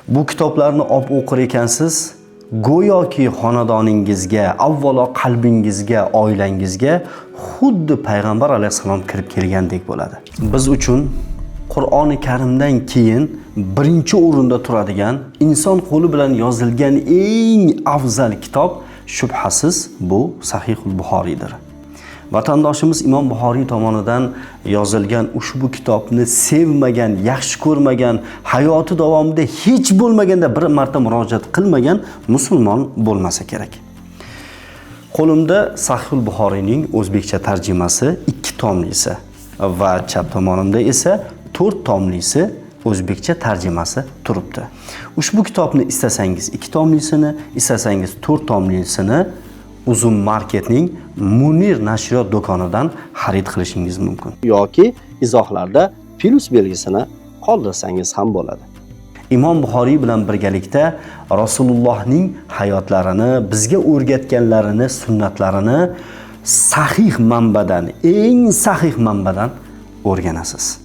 Bu kitoblarni olib o'qir ekansiz, go'yoki xonadoningizga, avvalo qalbingizga, oilangizga xuddi payg'ambar alayhisalom kirib kelgandek bo'ladi. Biz uchun Qur'oni Karimdan keyin birinchi o'rinda turadigan, inson qo'li bilan yozilgan eng afzal kitob shubhasiz bu Sahihul Buxoriydir. Vatandoshimiz Imom Buxoriy tomonidan yozilgan ushbu kitobni sevmagan, yaxshi ko'rmagan, hayoti davomida hech bo'lmaganda bir marta murojaat qilmagan musulmon bo'lmasa kerak. Qo'limda Sahihul Buxoriyning o'zbekcha tarjimasi 2 tomlisi va chap tomonimda esa 4 tomlisi o'zbekcha tarjimasi turibdi. Ushbu kitobni istasangiz 2 tomlisini, istasangiz 4 tomlisini Uzum Marketning Munir nashriyot do'konidan xarid qilishingiz mumkin. Yoki izohlarda plus belgisini qoldirsangiz ham bo'ladi. Imom Buxoriy bilan birgalikda Rasulullohning hayotlarini, bizga o'rgatganlarini, sunnatlarini sahih manbadan, eng sahih manbadan o'rganasiz.